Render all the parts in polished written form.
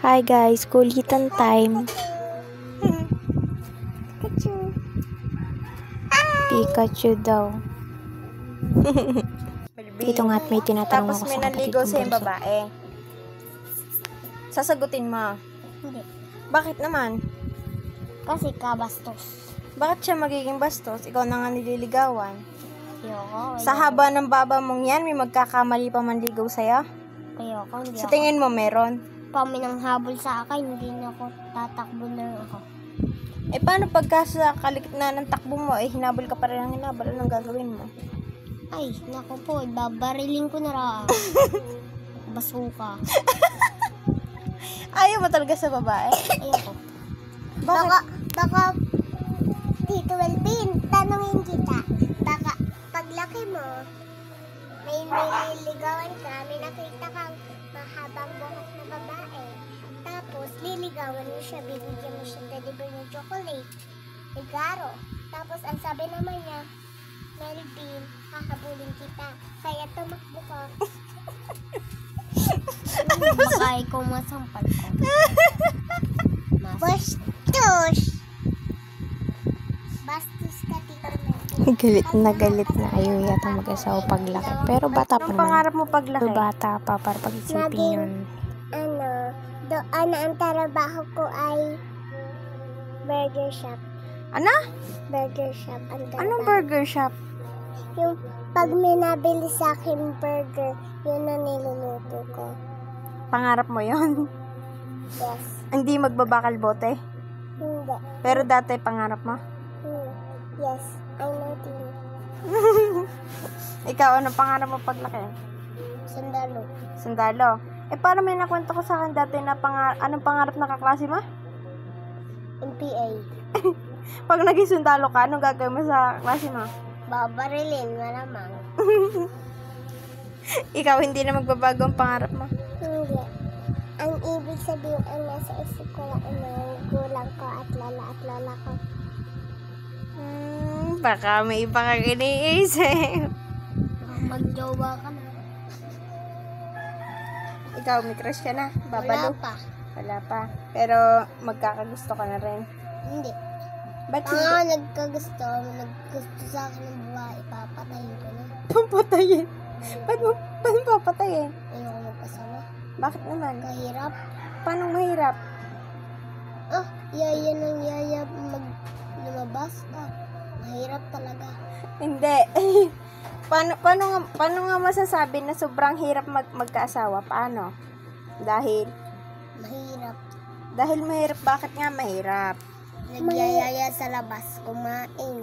Hi guys, kulitan time. Pikachu daw. Ito nga't may tinatanong Tapos ako may sa kapatid naligaw kong sa yung bunso. babae. Sasagutin mo. Hindi. Bakit naman? Kasi kabastos. Bakit siya magiging bastos? Ikaw na nga nililigawan. Ayoko. Sa haba ng baba mong yan, may magkakamali pa manligaw sa'yo? Ayoko. Hindi Sa ako. tingin mo meron? Paminang habol sa akin, hindi na ako tatakbo na ako. Eh paano pagka sa kalikna ng takbo mo, eh hinabol ka pa rin ng hinabol, anong gagawin mo? Ay, naku po, babariling ko na raw. Basuka. Ayaw mo talaga sa babae? Ayoko. Bakit? Baka, Tito Welpin, tanongin kita. Baka, paglaki mo, may nililigawan ka, may nakita kang mahabang buhok na babae. Tapos, liligawan mo siya, bibigyan mo siya teddy bear ng chocolate, igaro. Tapos, ang sabi naman niya, Melvin, hahabulin kita. Kaya tumakbo ka. Baka ikaw masampal ko. Bastos! Bastos ka, Tito Melvin. Galit na ayaw yata mag-asawa paglaki. Pero bata pa Anong naman. pangarap mo paglaki? Pero bata pa para pag-isipin yun. Doon ang trabaho ko ay burger shop. Ano? Burger shop ang trabaho. Anong burger shop? Yung pag may nabili sa akin burger, yun ang niluluto ko. Pangarap mo yon? Yes. Hindi magbabakal bote? Hindi. Pero dati pangarap mo? Yes. I know Tino. Ikaw, anong pangarap mo paglaki? Sandalo. Sundalo. Eh, paano may nakwento ko sa akin dati na anong pangarap na kaklase mo? MPA. Pag naging sundalo ka, anong gagawin mo sa klase mo? Babarilin, malamang. Ikaw, hindi na magbabago ang pangarap mo? Hindi. Ang ibig sabihin ang nasa isip ko lang ang mga gulang ko at lola ko. Baka may iba kang iniisip. Magjowa ka na. Ikaw, may crush ka na? Wala Babalo? pa. Wala pa. Pero magkakagusto ka na rin. Hindi. Ba't Baka hindi? naggusto sa akin ng babae, papatayin ko na. Papatayin? Ba't mo papatayin? Ayoko magkasama. Bakit naman? Kahirap. Paano mahirap? Yaya ng yaya lumabas. Mahirap talaga. Hindi. Paano nga masasabi na sobrang hirap magkaasawa? Paano? Dahil mahirap. Bakit nga mahirap? Nagyayaya sa labas, kumain.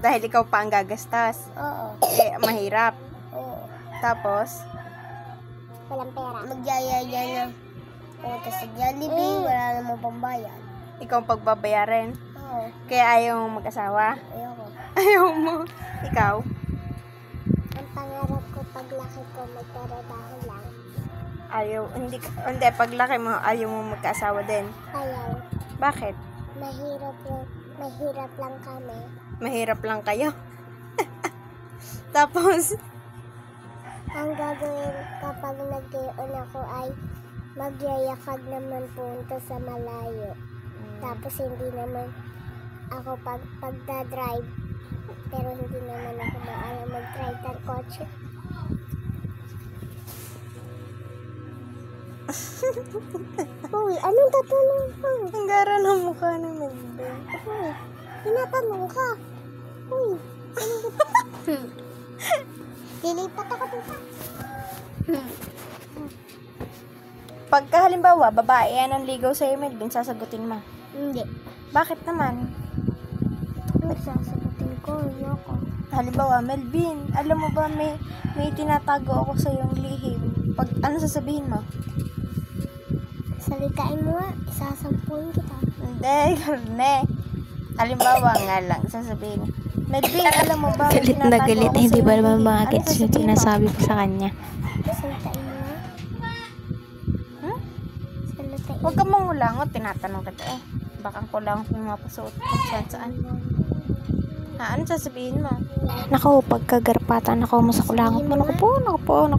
Dahil ikaw pa ang gagastas. Oo. Eh, mahirap. Oo. Tapos, Walang pera. Magyayaya na. Punta sa Jollibee, wala namang pambayad. ikaw ang pagbabayarin. Oo. Kaya ayaw mong mag-asawa. Ayoko. Ayaw mo. Ikaw? Ang pangarap ko paglaki ko, magtrabaho lang. Hindi, paglaki mo, ayaw mo magkaasawa din. Ayaw. Bakit? Mahirap lang kami. Mahirap lang kayo. Tapos, Ang gagawin kapag nag-ion ako ay magyayakag naman punta sa malayo. Tapos hindi naman ako pagdadrive. Pero hindi naman ako maalam mag-drive ng kotse. Uy, anong tatanong ka? ang gara ng mukha ng nagbe. Uy, tinatanong ka. Uy, lilipat ako dito. Pagka halimbawa, babae yan ang ligaw sa'yo, Melvin, sasagutin mo. Hindi. Bakit naman? Sasagutin ko, ayoko. Halimbawa, Melvin, alam mo ba may tinatago ako sa iyong lihim. Ano sasabihin mo? Salitain mo nga, isasampuin kita. Hindi, karne. Halimbawa nga lang, sasabihin. Melvin, alam mo ba? may Galit na tinatago galit. ako Hindi sa ba iyong naman lihim. makakit Ano yung sasabihin mo? sinasabi ko sa kanya? Salitain mo nga. Hmm? Salitain Huwag ka mangulangot, tinatanong kita eh. Baka ang kulangot mo mapasuot kung saan. Ano sasabihin mo? Naku, pagkagarapatan ako mo sa kulangot mo. Naku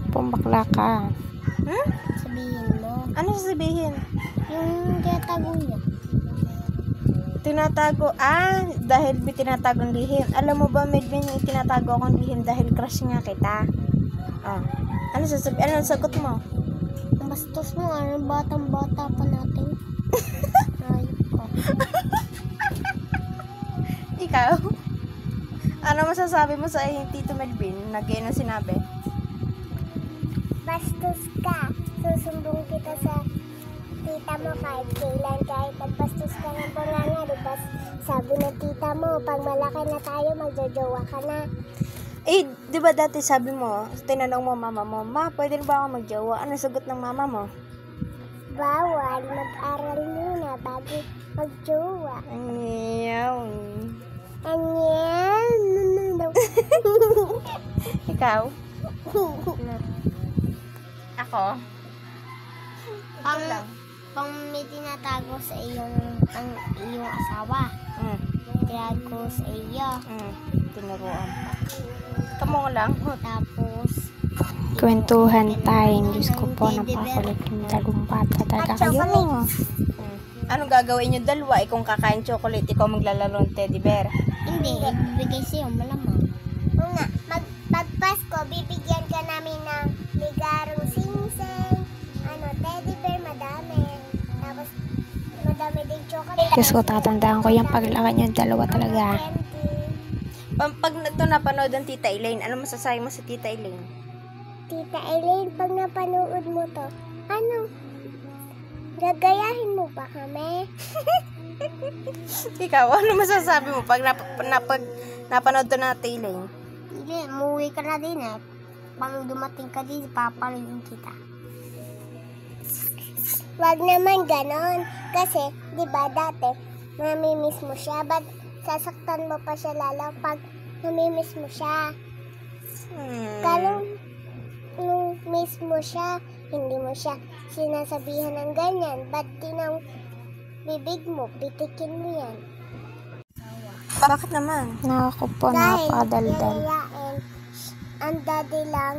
po, bakla ka. Hmm? Sabihin mo. Ano sasabihin? Yung tinatago niya. Tinatago, dahil may tinatagong lihim. Alam mo ba, Melvin, yung tinatago akong lihim dahil crush nga kita. Oh. Ano sagot mo? Ang bastos mo, batang-bata pa natin. Ay, oh. Ikaw? Ano masasabi mo sa Tito Melvin? Nag-iano sinabi? Bastos ka. Susumbong kita sa tita mo kahit kailan, kahit nagbastos ka ng bunganga, diba? Sabi ng tita mo, pag malaki na tayo, magjojowa ka na. Di ba dati sabi mo, tinanong mo mama mo, ma, pwede ba ako magjowa? Ano sagot ng mama mo? Bawal, mag-aral muna bago magjowa. Ayaw. Anyan. Ikaw? Ako? Pang may tinatago sa iyong asawa. Tinago sa iyo. Tinuruan pa. Kamo lang. Tapos, Kwentuhan tayo. Diyos ko po, napakulit yung dalawang bata talaga kayo. Anong gagawin nyo dalawa? Kung kakain chocolate, ikaw maglalaro ng teddy bear. hindi, ibibigay sa'yo, malamang. Oo nga, pag Pasko, bibigyan ka namin ng ligarong singseng, teddy bear, madami. Tapos, madami din chocolate. Diyos ko, tatandaan ko yung paglaki nyo dalawa talaga. Pag ito napanood ng Tita Elaine, ano masasabi mo sa Tita Elaine? Tita Elaine, pag napanood mo to, gagayahin mo ba kami? Ikaw, ano masasabi mo pag napanood to na Tita Elaine? Hindi, umuwi ka na din eh. Pag dumating ka din, papalayin kita. Wag naman ganon. Kasi, di ba dati, namimiss mo siya. Ba't sasaktan mo pa siya lalo pag namimiss mo siya? Kalau miss mo siya, hindi mo siya sinasabihan ng ganyan. Ba't din ang bibig mo, pitikin mo yan? Bakit naman? Nakako po, napakadaldal. yayain, ang daddy lang,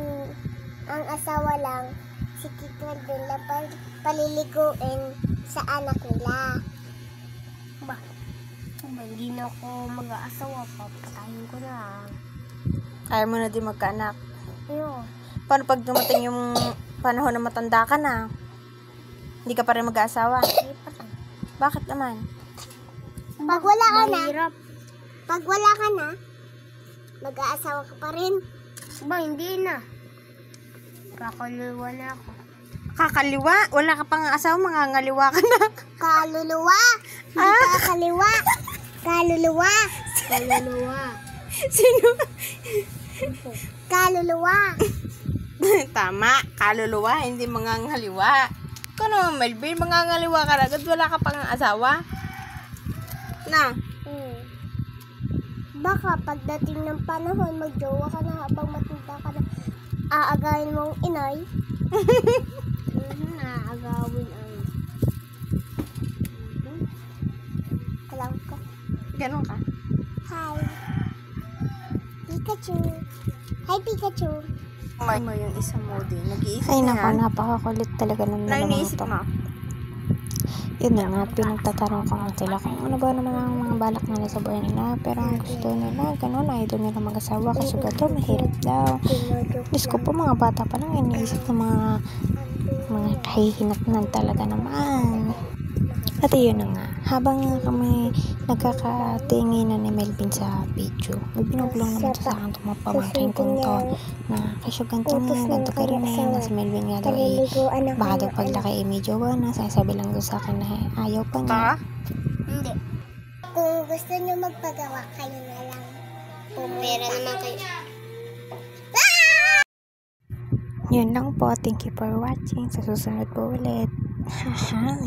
ang asawa lang, si Tito din lang paliliguin sa anak nila. Hindi na ako mag-aasawa, papatayin ko na. Ayaw mo na din magkaanak. Ano? Paano pag dumating yung panahon na matanda ka na? Hindi ka pa rin mag-aasawa? Bakit naman? Pag wala ka na, mag-aasawa ka pa rin. Hindi na. Kakaliwa na ako. Kakaliwa? Wala ka pang asawa, mangangaliwa ka na. Kaluluwa! Hindi kakaliwa! Kaluluwa! Kaluluwa! Sino? Kaluluwa! Tama, kaluluwa, hindi mangangaliwa. Ikaw naman, Melvin, mangangaliwa ka na. Agad wala ka pang asawa? Na? Baka pagdating ng panahon, magjowa ka na habang matanda ka na. Aagayin mong inay. Aagawin ang... Alam ko. Ganon ka? Hi. Pikachu. Hi, Pikachu. Ay mo yung isa mo din. Nag-iisip Ay na nako, yan. napakakulit talaga ng Na dalawang iniisip ito. mo? Yun na nga, pinagtatanong ko nga sila kung ano ba naman ang mga balak nila sa buhay nila. Pero ang gusto nila, ganun, ayaw nila mag-asawa kasi gato, mahirap daw. Diyos ko po, mga bata pa lang, iniisip ng mga kahihinatnan talaga naman. At yun na nga, habang nga kami nagkakatinginan ni Melvin sa video, may binublong naman sa akin itong mga pamangkin kong to na kasi ganito nga, ganito ka rin eh, na si Melvin nga daw eh, baka daw paglaki eh, medyo na, sasabi lang daw sa akin na ayaw pa niya. Hindi. Kung gusto nyo magpagawa, kayo na lang. Pumera naman kayo. Yun lang po, thank you for watching, sa susunod po ulit. Haha.